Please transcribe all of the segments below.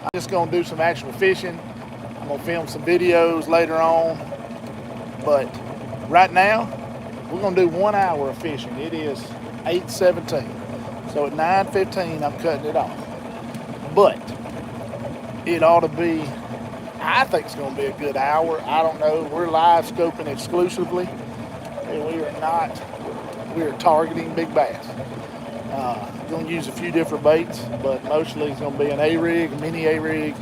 I'm just gonna do some actual fishing. I'm gonna film some videos later on. But right now, we're gonna do 1 hour of fishing. It is 8:17. So at 9:15, I'm cutting it off. But it ought to be, I think it's gonna be a good hour. I don't know. We're live scoping exclusively. And we are targeting big bass. Going to use a few different baits, but mostly it's going to be an A-rig, a mini A-rig,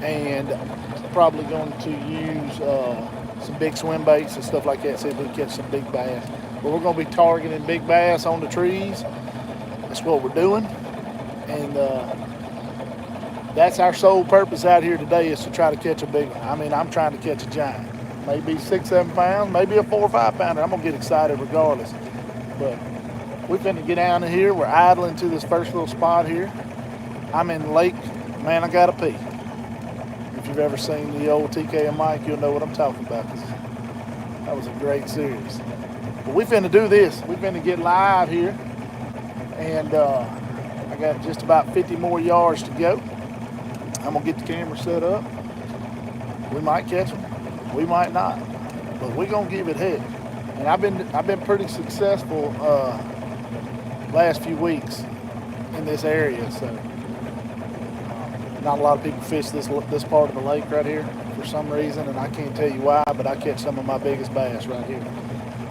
and probably going to use some big swim baits and stuff like that, see if we can catch some big bass. But we're going to be targeting big bass on the trees. That's what we're doing. And that's our sole purpose out here today, is to try to catch a big one. I mean, I'm trying to catch a giant. Maybe 6-7 pounds, maybe a 4 or 5 pounder. I'm going to get excited regardless. But we're finna get down in here. We're idling to this first little spot here. I'm in the lake. Man, I gotta pee. If you've ever seen the old TK and Mike, you'll know what I'm talking about. That was a great series. But we finna do this. We finna get live here. And I got just about 50 more yards to go. I'm gonna get the camera set up. We might catch them. We might not. But we're gonna give it heck. And I've been pretty successful last few weeks in this area, so not a lot of people fish this part of the lake right here for some reason, and I can't tell you why, but I catch some of my biggest bass right here.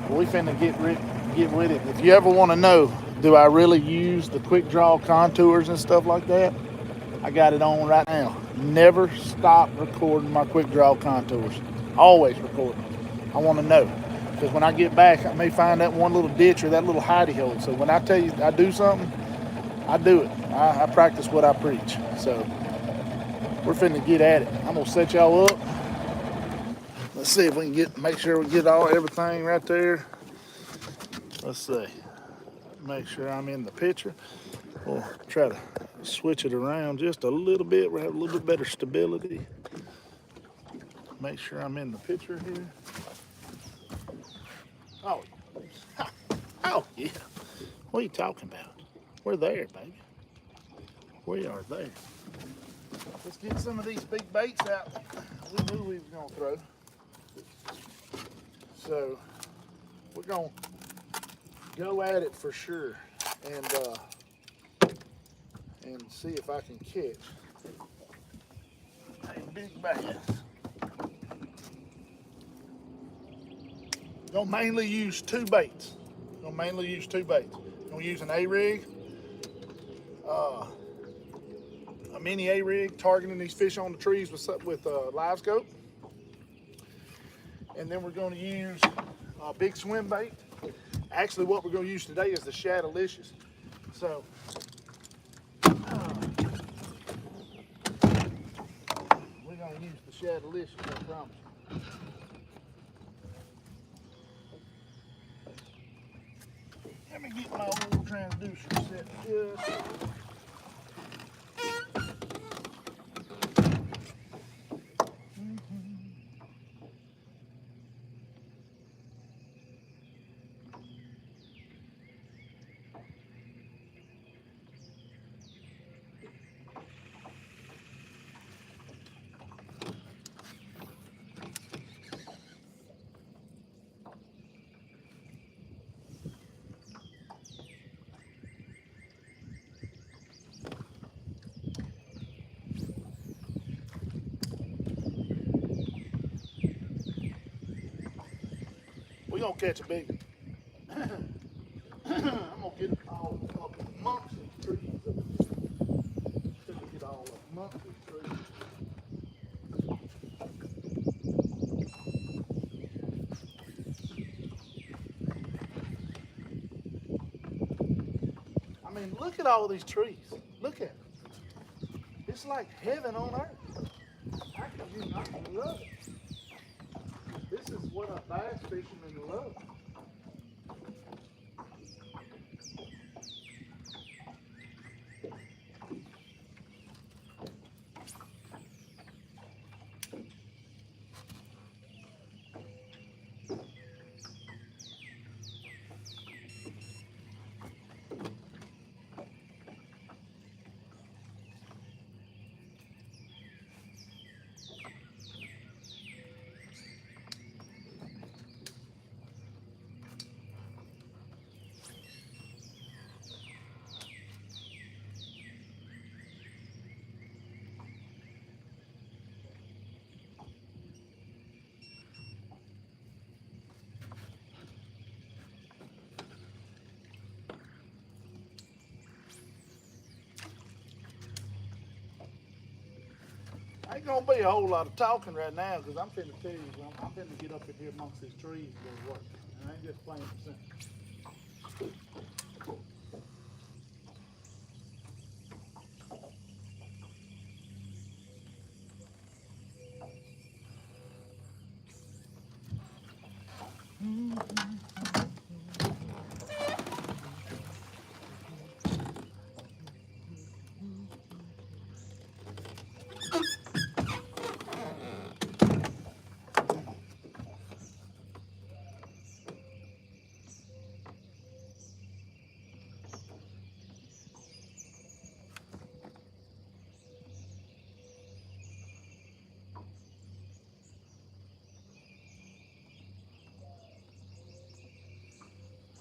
But we finna get with it. If you ever want to know, do I really use the quick draw contours and stuff like that? I got it on right now. Never stop recording my quick draw contours. Always recording. I want to know. Because when I get back, I may find that one little ditch or that little hidey hole. So when I tell you I do something, I do it. I practice what I preach. So we're finna get at it. I'm gonna set y'all up. Let's see if we can make sure we get everything right there. Let's see. Make sure I'm in the picture. We'll try to switch it around just a little bit. We'll have a little bit better stability. Make sure I'm in the picture here. Oh, oh yeah. What are you talking about? We're there, baby. We are there. Let's get some of these big baits out we knew we was gonna throw. So we're gonna go at it for sure and see if I can catch a big bass. Gonna mainly use two baits. Gonna use an A-rig, a mini A-rig, targeting these fish on the trees with Livescope. And then we're gonna use a big swim bait. Actually, what we're gonna use today is the Shadowlicious. So, we're gonna use the Shadowlicious, I promise. Let me get my old transducer set just. We're gonna catch a big one. I'm gonna get all up amongst these trees. Get all up amongst these trees. I mean, look at all these trees. Look at it. It's like heaven on earth. How could you not love it? This is what a bass fisherman loves. Ain't gonna be a whole lot of talking right now because I'm finna tell you, I'm finna get up in here amongst these trees and go to work. And I ain't just playing for simple.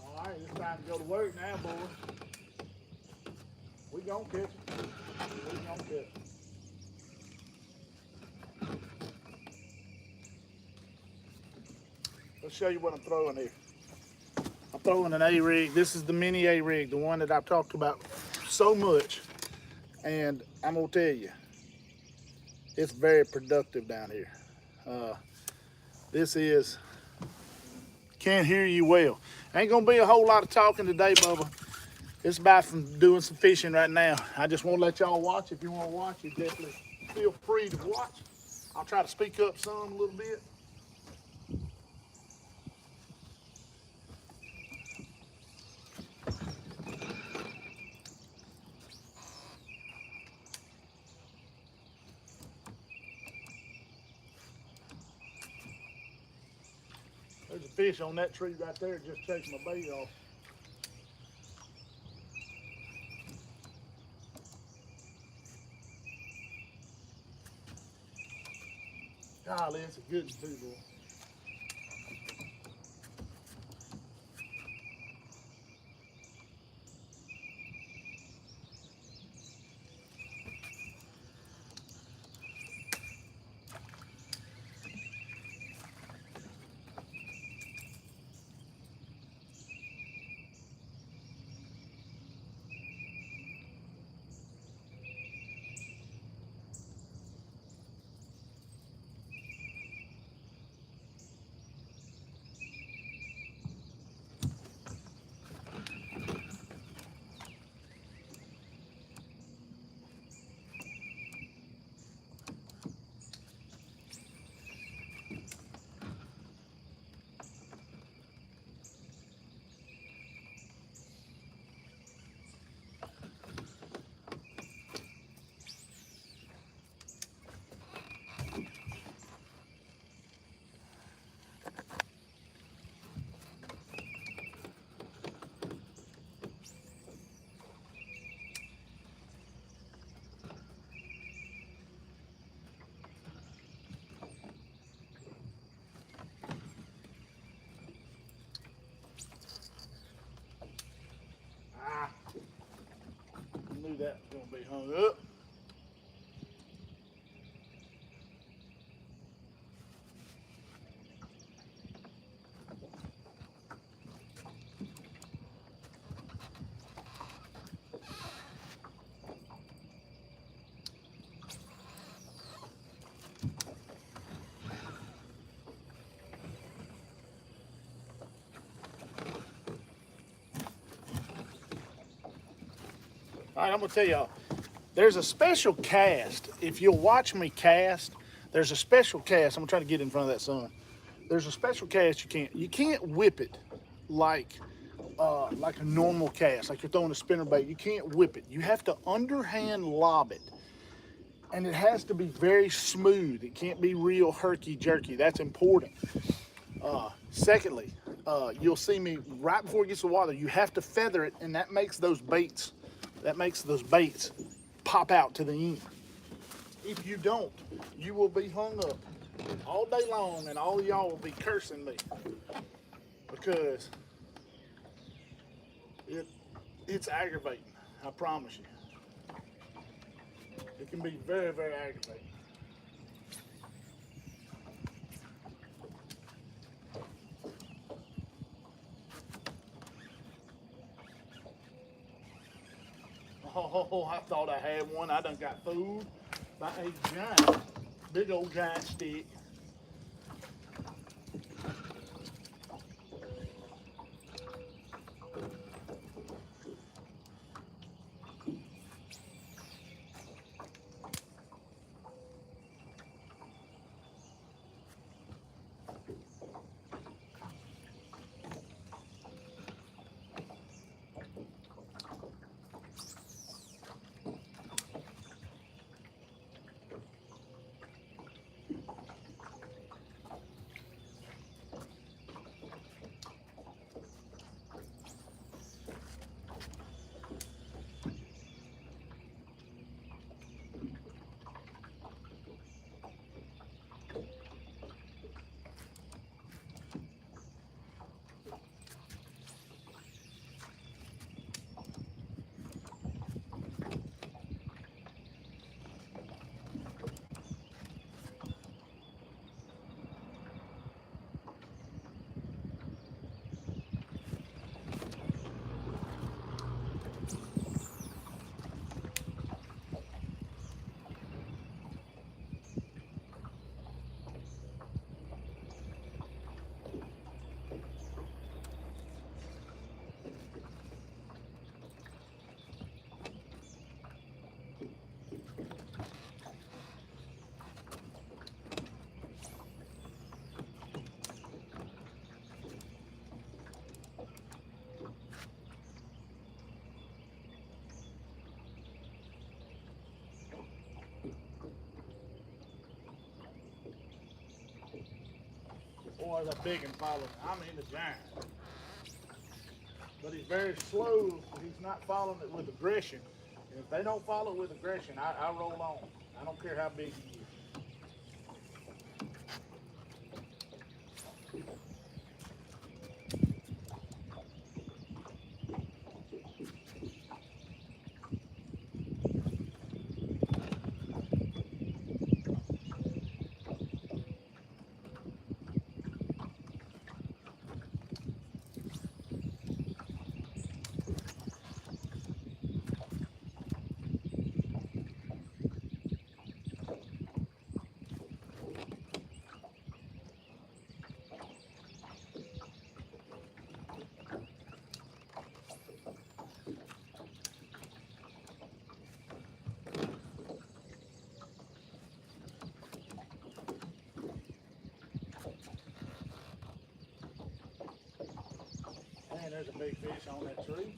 All right, it's time to go to work now, boys. We gonna catch it. We gonna catch it. Let's show you what I'm throwing here. I'm throwing an A-rig. This is the mini A-rig, the one that I've talked about so much. And I'm gonna tell you, it's very productive down here. This is, can't hear you well. Ain't gonna be a whole lot of talking today, Bubba. It's about doing some fishing right now. I just want to let y'all watch. If you want to watch, you definitely feel free to watch. I'll try to speak up some a little bit. There's a fish on that tree right there just chasing my bait off. Golly, it's a good one too, boy. I knew that was gonna be hung up. All right, I'm gonna tell y'all, there's a special cast. If you'll watch me cast, there's a special cast. I'm gonna try to get in front of that sun. There's a special cast you can't whip it like a normal cast, like you're throwing a spinner bait. You can't whip it. You have to underhand lob it. And it has to be very smooth. It can't be real herky-jerky. That's important. Secondly, you'll see me right before it gets to the water, you have to feather it, and that makes those baits pop out to the end. If you don't, you will be hung up all day long, and all of y'all will be cursing me because it's aggravating. I promise you. It can be very, very aggravating. Oh, I thought I had one. I done got fooled by a giant. Big old giant stick. Boy, that big and following. I mean the giant. But he's very slow. He's not following it with aggression. And if they don't follow it with aggression, I roll on. I don't care how big he is. Man, there's a big fish on that tree.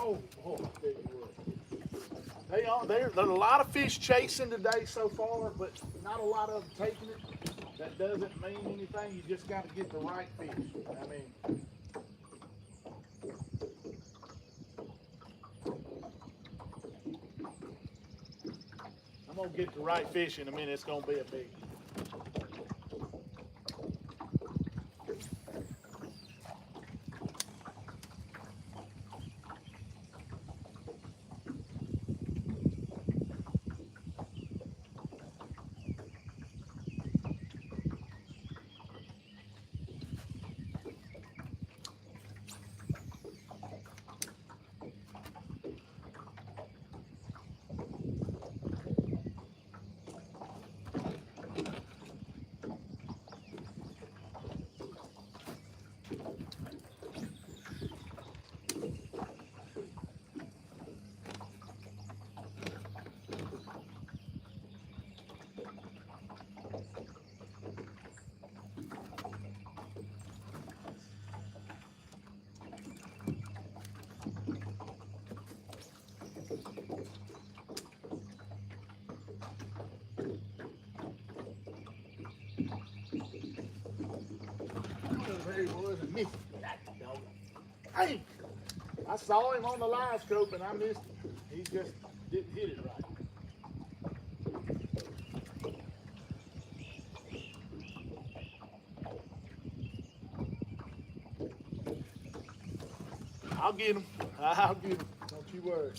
Oh, I tell you what. There's a lot of fish chasing today so far, but not a lot of them taking it. That doesn't mean anything. You just got to get the right fish. I mean, I'm going to get the right fish in a minute. It's going to be a big one. missed it. Dog. Hey, I saw him on the Livescope and I missed him. He just didn't hit it right. I'll get him. I'll get him. Don't you worry.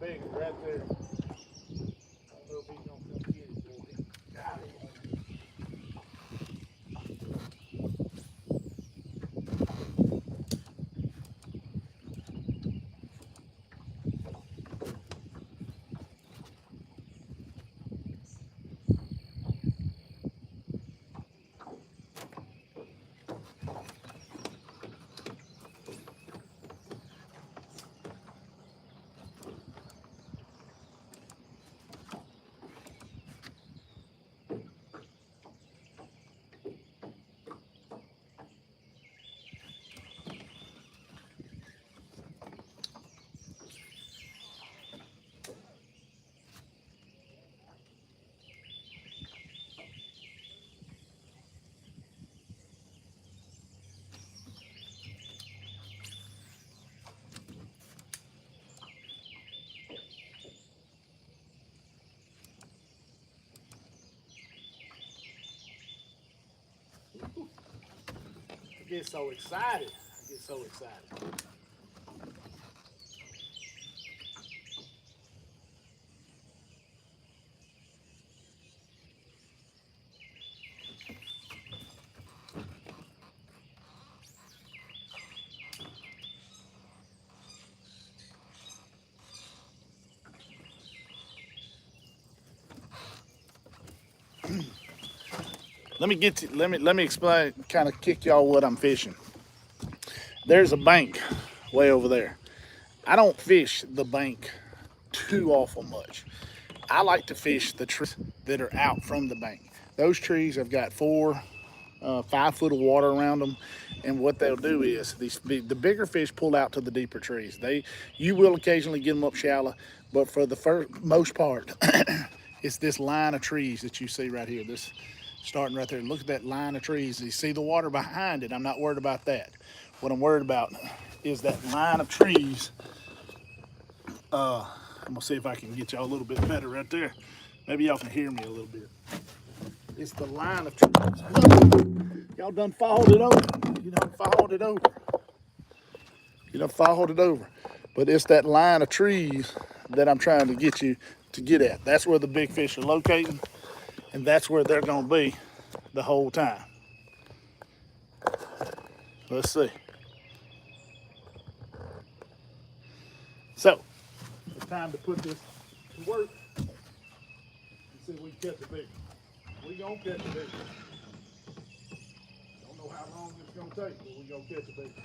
Big right there. I don't know if he's gonna come get it, boy. Got it. I get so excited. I get so excited. Let me explain, kind of kick y'all what I'm fishing. There's a bank way over there. I don't fish the bank too awful much. I like to fish the trees that are out from the bank. Those trees have got 5 foot of water around them, and what they'll do is the bigger fish pull out to the deeper trees. You will occasionally get them up shallow, but for the most part, it's this line of trees that you see right here. This starting right there. Look at that line of trees. You see the water behind it. I'm not worried about that. What I'm worried about is that line of trees. I'm gonna see if I can get y'all a little bit better right there. Maybe y'all can hear me a little bit. It's the line of trees. Look, y'all done followed it over. You done followed it over. You done followed it over. But it's that line of trees that I'm trying to get you to get at. That's where the big fish are locating, and that's where they're gonna be the whole time. Let's see. So, it's time to put this to work and see if we can catch a big one. We gonna catch a big one. Don't know how long it's gonna take, but we gonna catch a big one.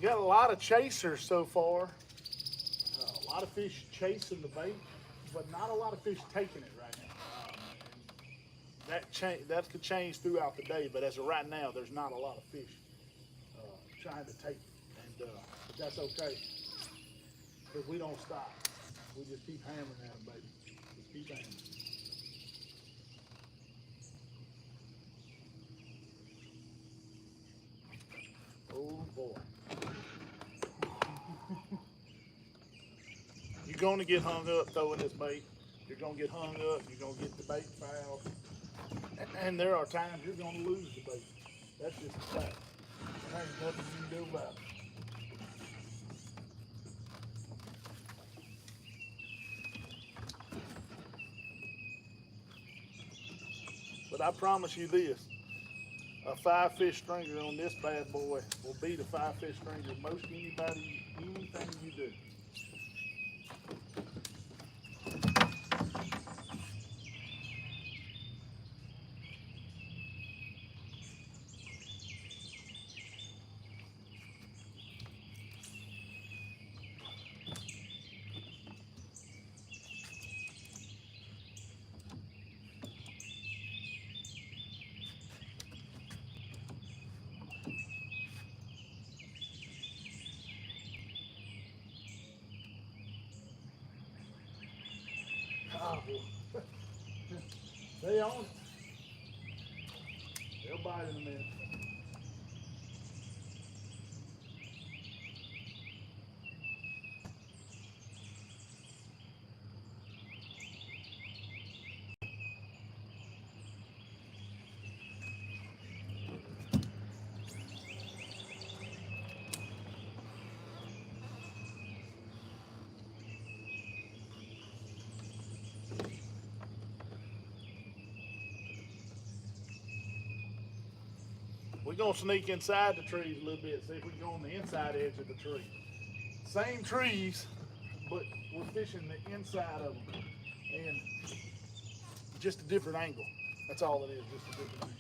You got a lot of chasers so far. A lot of fish chasing the bait, but not a lot of fish taking it right now. That could change throughout the day, but as of right now, there's not a lot of fish trying to take it, and but that's okay because we don't stop. We just keep hammering at them, baby. Just keep hammering. Oh boy. You're going to get hung up throwing this bait. You're going to get hung up. You're going to get the bait fouled. And there are times you're going to lose the bait. That's just a fact. There ain't nothing you can do about it. But I promise you this, a 5-fish stringer on this bad boy will beat a 5-fish stringer most anything you do. Oh, boy. They on it. They'll bite in a minute. We're going to sneak inside the trees a little bit, see if we can go on the inside edge of the tree. Same trees, but we're fishing the inside of them. And just a different angle. That's all it is, just a different angle.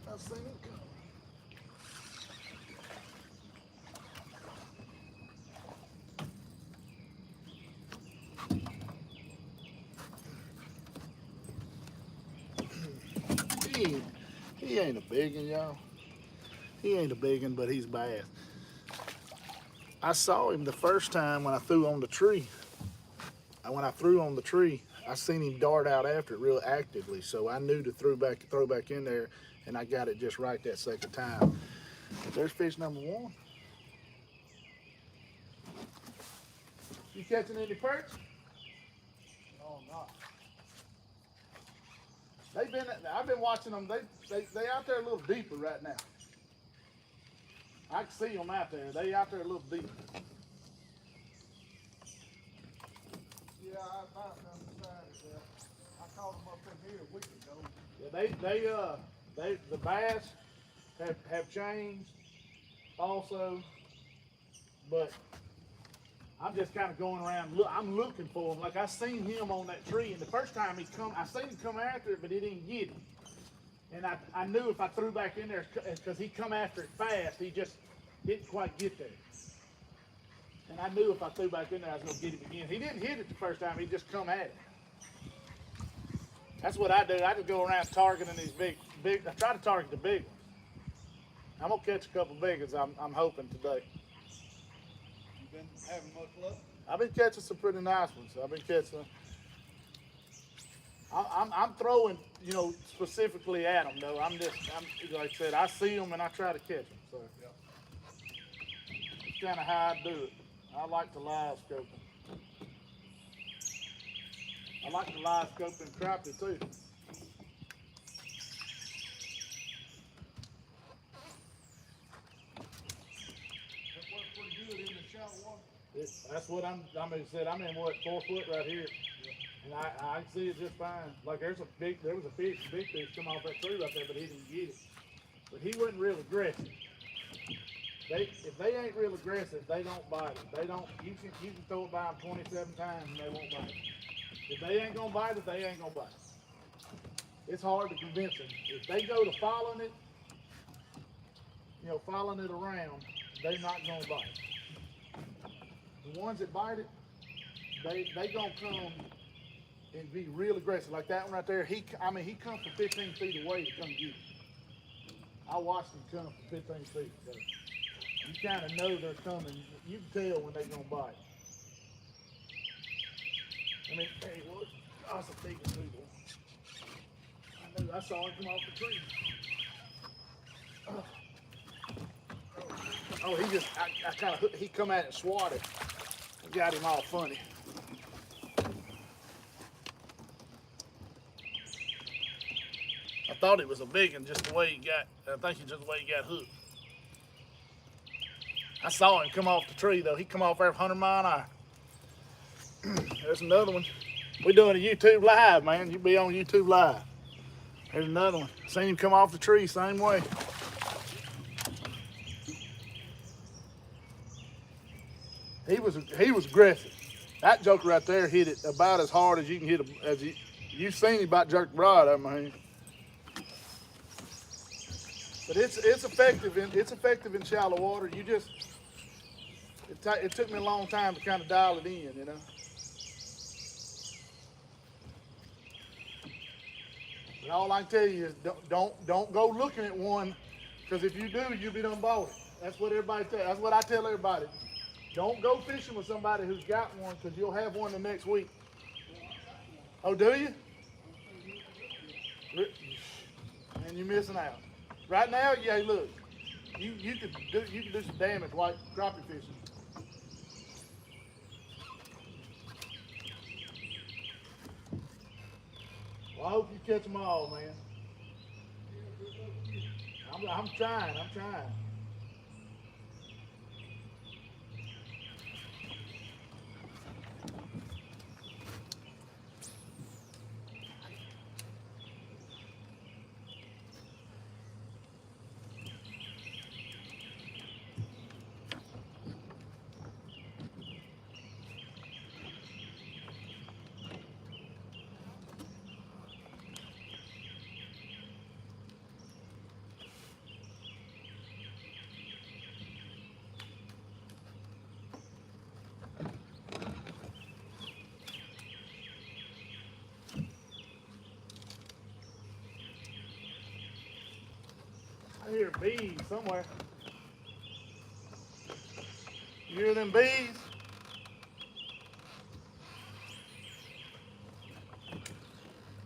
I seen it coming. He ain't a big one, y'all. He ain't a big one, but he's bass. I saw him the first time when I threw on the tree. And when I threw on the tree, I seen him dart out after it real actively. So I knew to throw back in there, and I got it just right that second time. There's fish number one. You catching any perch? No, I'm not. I've been watching them. They out there a little deeper right now. I can see them out there. They out there a little deeper. Yeah, I about decided that. I caught them up in here a week ago. Yeah, the bass have changed also. but I'm just kind of going around. Look, I'm looking for him. Like I seen him on that tree, and the first time he come, I seen him come after it, but he didn't get it. And I knew if I threw back in there, because he come after it fast, he just didn't quite get there. And I knew if I threw back in there, I was going to get him again. He didn't hit it the first time, he just come at it. That's what I do. I just go around targeting these big, I try to target the big ones. I'm going to catch a couple big ones, I'm hoping today. You been having much luck? I've been catching some pretty nice ones. I've been catching. I'm throwing, you know, specifically at them though. I'm like I said, I see them and I try to catch them. So Yeah. that's kind of how I do it. I like the live scoping. I like the live scoping crappie too. That works pretty good in the shallow water. That's what I'm said. I'm in what, 4 foot right here. And I can see it just fine. Like there was a big fish come off that tree right there, but he didn't get it. But he wasn't real aggressive. If they ain't real aggressive, they don't bite it. They don't. You can throw it by them 27 times and they won't bite it. If they ain't gonna bite it, they ain't gonna bite it. It's hard to convince them. If they go to following it, you know, following it around, they're not gonna bite it. The ones that bite it, they gonna come and be real aggressive. Like that one right there, he come from 15 feet away to come get it. I watched him come from 15 feet. So you kind of know they're coming. You can tell when they're gonna bite. I mean, hey, look, that's a big one, I saw him come off the tree. Oh, he come at it and swatted. Got him all funny. I thought it was a big one, just the way I think it's just the way he got hooked. I saw him come off the tree though. He come off there 100 mile an hour. There's another one. We're doing a YouTube live, man. You be on YouTube live. There's another one. Seen him come off the tree, same way. He was aggressive. That joker right there hit it about as hard as you can hit it. You've seen him about jerk rod, I mean. But it's effective in shallow water. You just it took me a long time to kind of dial it in, you know. But all I can tell you is don't go looking at one, because if you do, you'll be done bought it. That's what everybody tells. That's what I tell everybody. Don't go fishing with somebody who's got one, because you'll have one the next week. Oh, do you? And you're missing out. Right now, yeah. Look, you can do some damage like crappie fishing. Well, I hope you catch them all, man. I'm trying. I hear bees somewhere. You hear them bees?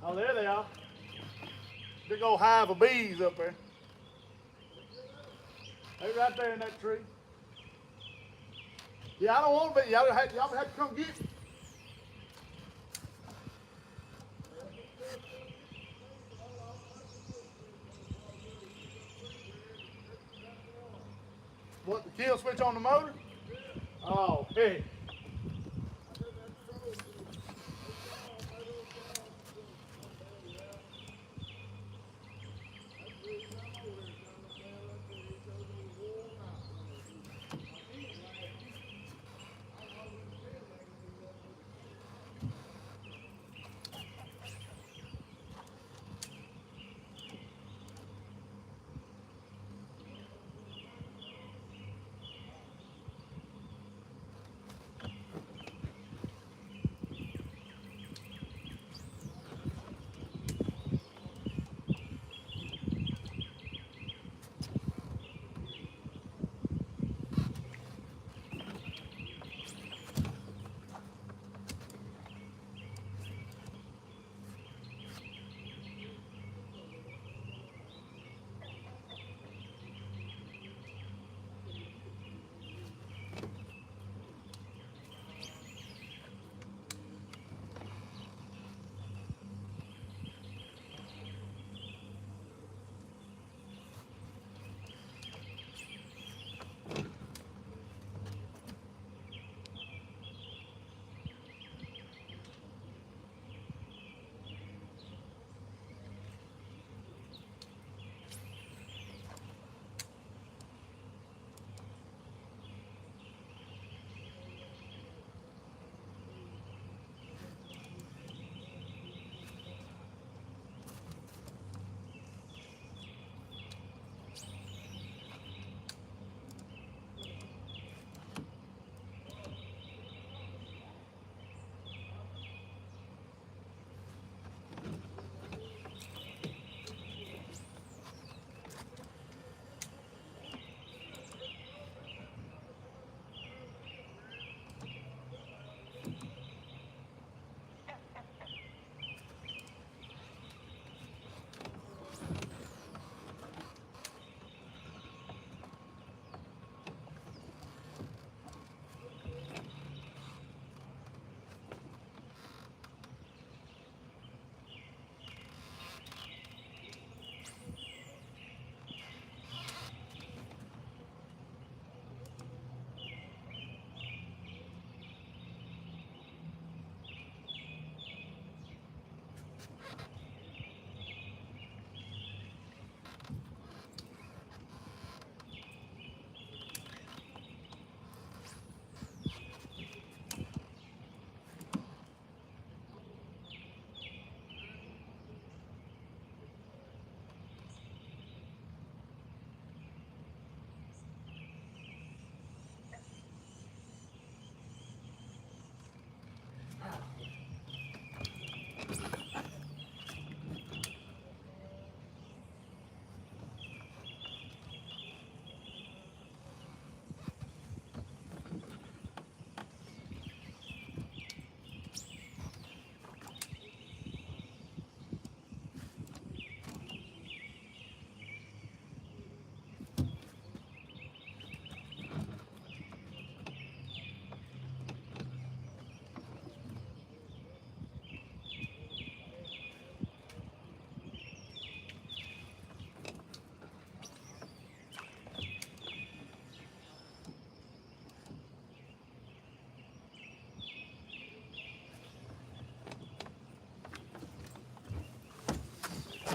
Oh, there they are. Big old hive of bees up there. They're right there in that tree. Yeah, I don't want to be. Y'all have to come get me. What, the kill switch on the motor? Oh, hey.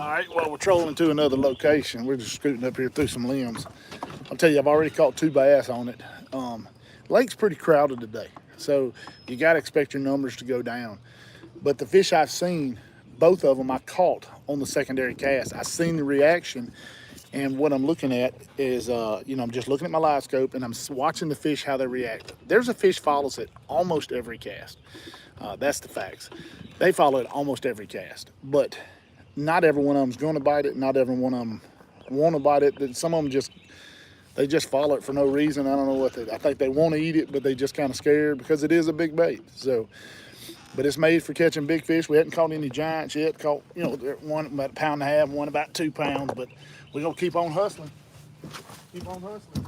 All right, well, we're trolling to another location. We're just scooting up here through some limbs. I'll tell you, I've already caught 2 bass on it. Lake's pretty crowded today, so you got to expect your numbers to go down. But the fish I've seen, both of them I caught on the secondary cast. I seen the reaction, and what I'm looking at is, I'm just looking at my Livescope, and I'm watching the fish, how they react. There's a fish follows it almost every cast. That's the facts. They follow it almost every cast, but not every one of them's going to bite it. Not every one of them want to bite it. Some of them they just follow it for no reason. I don't know what I think they want to eat it, but they just kind of scared because it is a big bait. So, but it's made for catching big fish. We hadn't caught any giants yet. Caught, one about 1.5 pounds, one about 2 pounds, but we're gonna keep on hustling. Keep on hustling.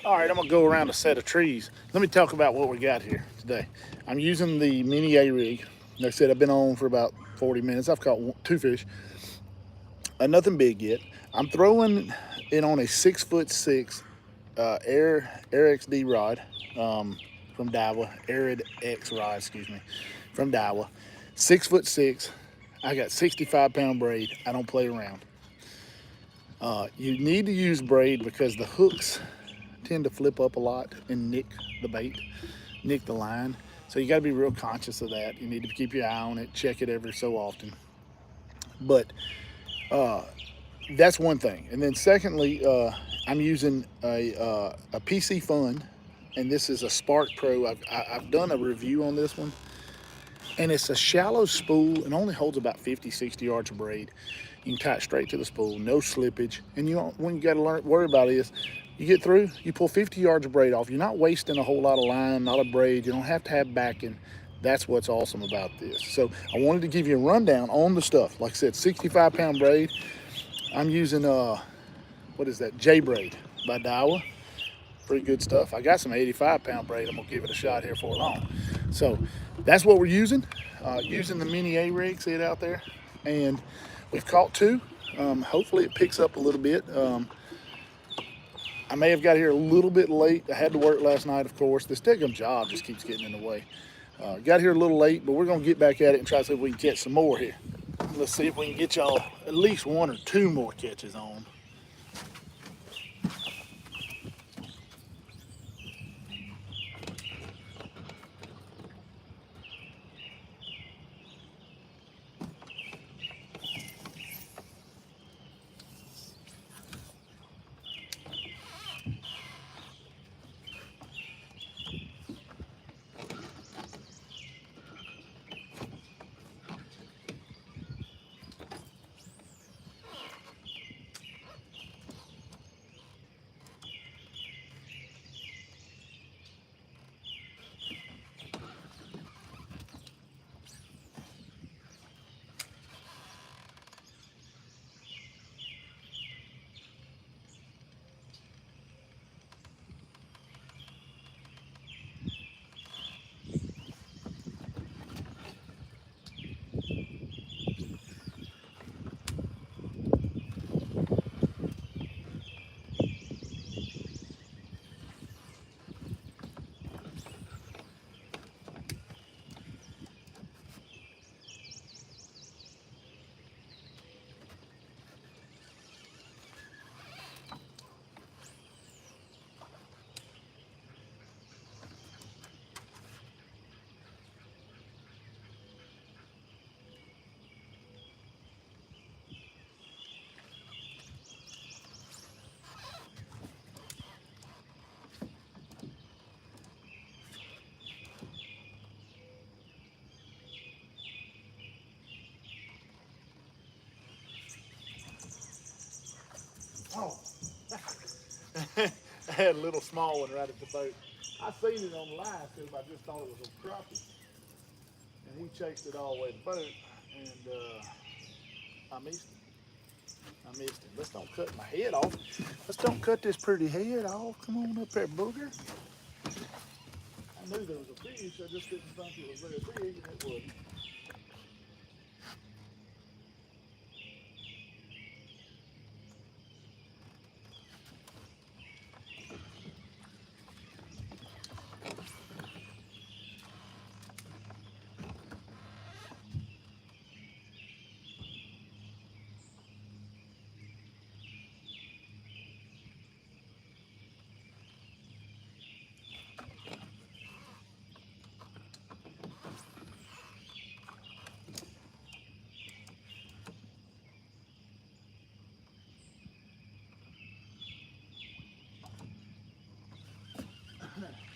All right, I'm gonna go around a set of trees. Let me talk about what we got here today. I'm using the mini A rig. Like I said, I've been on for about 40 minutes. I've caught 2 fish. Nothing big yet. I'm throwing it on a 6'6" Air XD rod from Daiwa. Arid X rod, excuse me, from Daiwa. 6'6". I got 65-pound braid. I don't play around. You need to use braid because the hooks tend to flip up a lot and nick the bait, nick the line. So you got to be real conscious of that. You need to keep your eye on it, check it every so often. But that's one thing. And then secondly, I'm using a PC Fun, and this is a Spark Pro. I've done a review on this one, and it's a shallow spool and only holds about 50, 60 yards of braid. You can tie it straight to the spool, no slippage. And you don't, when you got to worry about is, you get through, you pull 50 yards of braid off. You're not wasting a whole lot of line, not a braid. You don't have to have backing. That's what's awesome about this. So I wanted to give you a rundown on the stuff. Like I said, 65-pound braid. I'm using, what is that, J-Braid by Daiwa. Pretty good stuff. I got some 85-pound braid. I'm going to give it a shot here for long. So that's what we're using. Using the mini A-rig, see it out there? And we've caught 2. Hopefully it picks up a little bit. I may have got here a little bit late. I had to work last night, of course. This daggum job just keeps getting in the way. Got here a little late, but we're going to get back at it and try to see if we can catch some more here. Let's see if we can get y'all at least 1 or 2 more catches on. Oh, I had a little small one right at the boat. I seen it on live too, but I just thought it was a crappie. And he chased it all the way to the boat, and I missed him. I missed him. Let's don't cut my head off. Let's don't cut this pretty head off. Come on up there, booger. I knew there was a fish. I just didn't think it was very big, and it wasn't.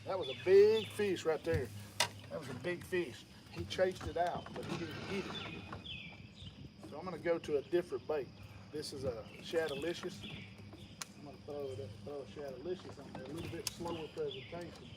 That was a big fish right there. That was a big fish. He chased it out, but he didn't get it. So I'm gonna go to a different bait. This is a Shadowlicious. I'm gonna throw a Shadowlicious on there. A little bit slower presentation.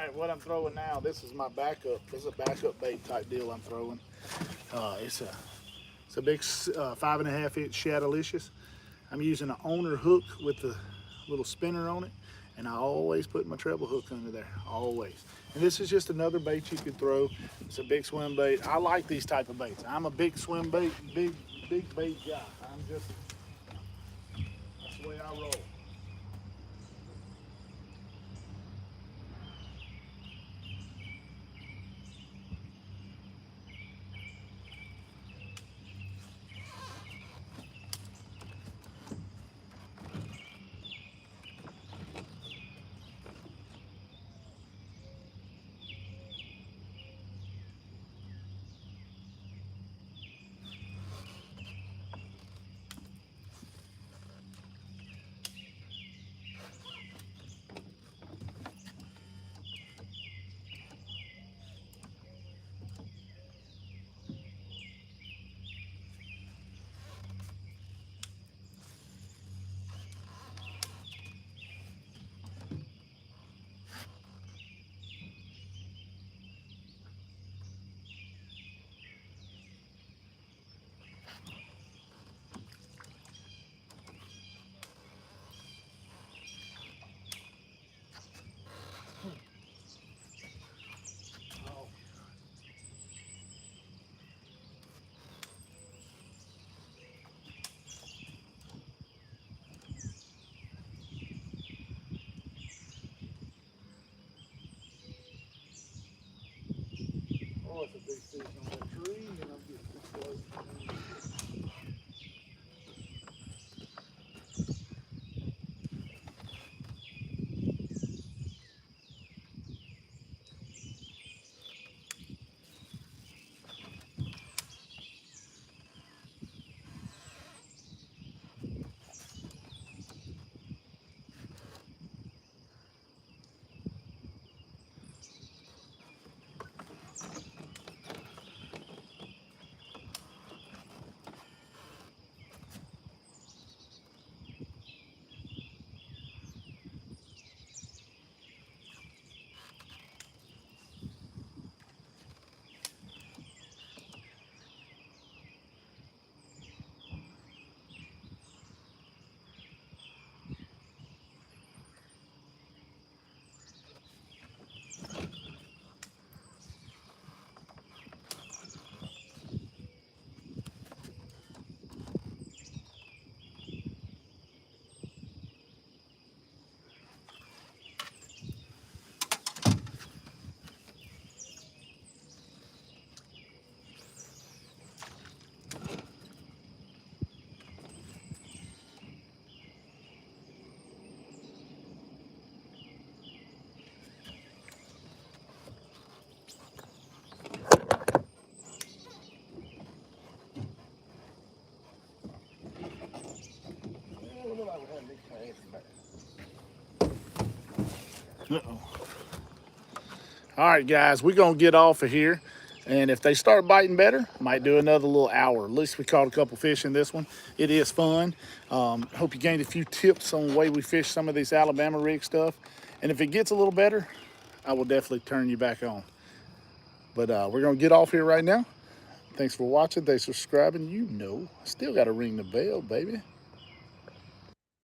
right, what I'm throwing now, this is my backup. This is a backup bait type deal I'm throwing. It's a big 5.5 inch Shadowlicious. I'm using an owner hook with the little spinner on it, and I always put my treble hook under there, always. And this is just another bait you could throw. It's a big swim bait. I like these type of baits. I'm a big swim bait, big bait guy. That's the way I roll. Oh, it's a big fish on that tree, and I'm getting too close. Uh-oh. All right, guys, we're gonna get off of here. And if they start biting better, might do another little hour. At least we caught a couple fish in this one. It is fun. Hope you gained a few tips on the way we fish some of this Alabama rig stuff. And if it gets a little better, I will definitely turn you back on. But we're gonna get off here right now. Thanks for watching. Thanks for subscribing. You know, I still gotta ring the bell, baby.